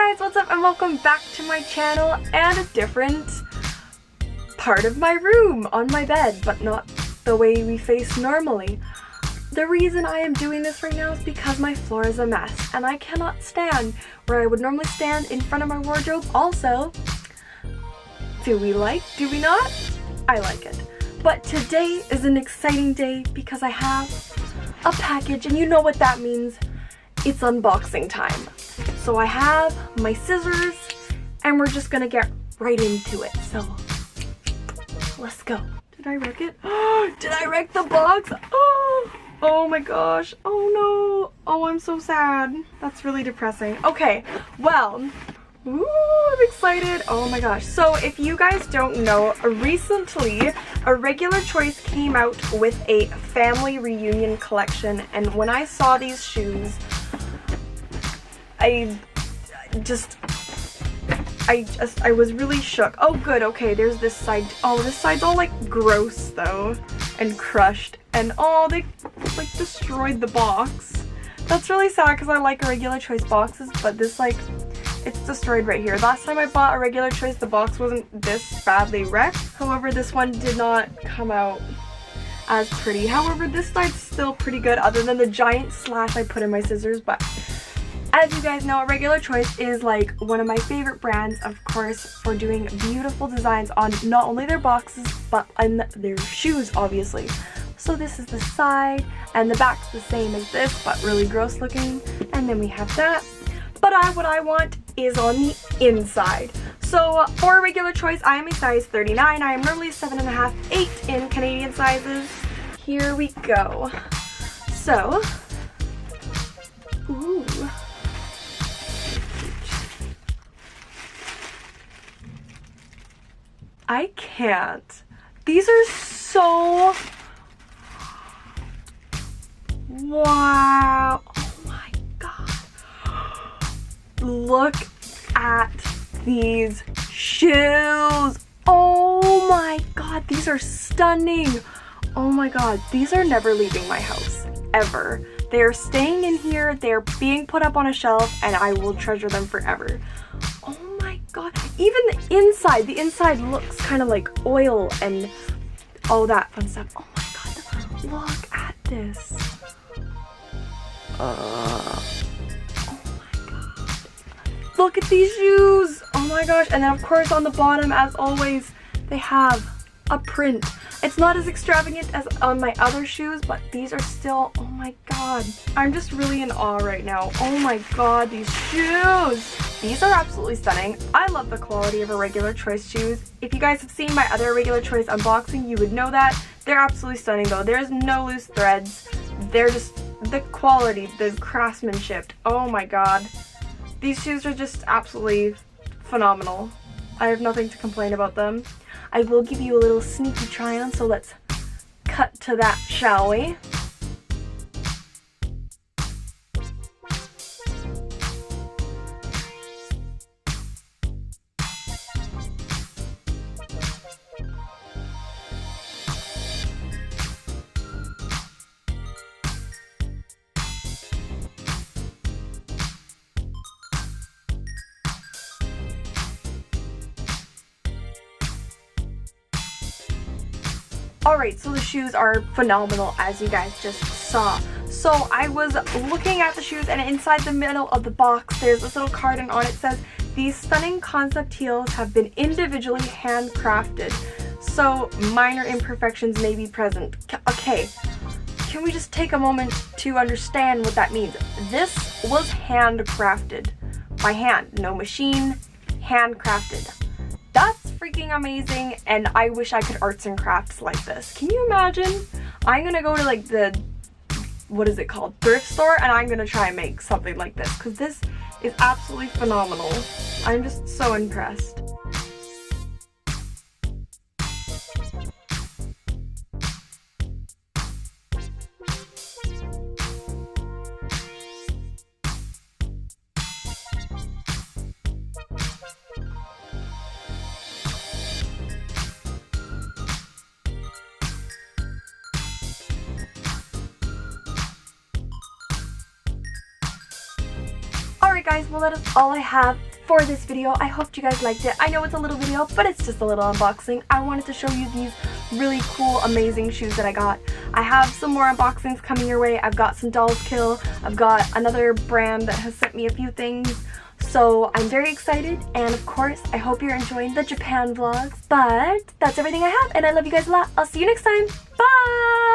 guys, what's up and welcome back to my channel and a different part of my room on my bed, but not the way we face normally. The reason I am doing this right now is because my floor is a mess and I cannot stand where I would normally stand in front of my wardrobe. Also, do we not? I like it. But today is an exciting day because I have a package and you know what that means. It's unboxing time. So I have my scissors and we're just gonna get right into it. So let's go. Did I wreck it? Did I wreck the box? Oh my gosh. Oh no. Oh, I'm so sad. That's really depressing. Okay, well, I'm excited. Oh my gosh. So if you guys don't know, recently Irregular Choice came out with a family reunion collection, and when I saw these shoes, I was really shook. Oh good, okay, there's this side. Oh, this side's all like gross though and crushed, and oh, they like destroyed the box. That's really sad because I like Irregular Choice boxes, but this, like, it's destroyed right here. Last time I bought a Irregular Choice, the box wasn't this badly wrecked. However, this one did not come out as pretty. However, this side's still pretty good other than the giant slash I put in my scissors. But as you guys know, Irregular Choice is like one of my favorite brands, of course, for doing beautiful designs on not only their boxes, but on their shoes, obviously. So this is the side, and the back's the same as this, but really gross looking. And then we have that. But what I want is on the inside. So for Irregular Choice, I am a size 39. I am normally 7.5, 8 in Canadian sizes. Here we go. So, ooh. I can't. These are so... Wow. Oh my god. Look at these shoes. Oh my god, these are stunning. Oh my god, these are never leaving my house, ever. They're staying in here, they're being put up on a shelf, and I will treasure them forever. Oh my god, even the inside looks kind of like oil and all that fun stuff. Oh my god, look at this. Oh my god. Look at these shoes. Oh my gosh. And then of course on the bottom, as always, they have a print. It's not as extravagant as on my other shoes, but these are still, oh my god. I'm just really in awe right now. Oh my god, these shoes. These are absolutely stunning. I love the quality of Irregular Choice shoes. If you guys have seen my other Irregular Choice unboxing, you would know that. They're absolutely stunning though. There's no loose threads. They're just, the quality, the craftsmanship. Oh my god. These shoes are just absolutely phenomenal. I have nothing to complain about them. I will give you a little sneaky try on, so let's cut to that, shall we? Alright, so the shoes are phenomenal, as you guys just saw. So I was looking at the shoes, and inside the middle of the box there's this little card, and on it says, "These stunning concept heels have been individually handcrafted, so minor imperfections may be present." Okay, can we just take a moment to understand what that means? This was handcrafted by hand, no machine, handcrafted. That's freaking amazing, and I wish I could arts and crafts like this. Can you imagine? I'm gonna go to like the, what is it called, thrift store, and I'm gonna try and make something like this because this is absolutely phenomenal. I'm just so impressed. guys, well that is all I have for this video. I hope you guys liked it. I know it's a little video, but it's just a little unboxing. I wanted to show you these really cool, amazing shoes that I got. I have some more unboxings coming your way. I've got some Dolls Kill. I've got another brand that has sent me a few things. So I'm very excited, and of course, I hope you're enjoying the Japan vlogs. But that's everything I have, and I love you guys a lot. I'll see you next time. Bye!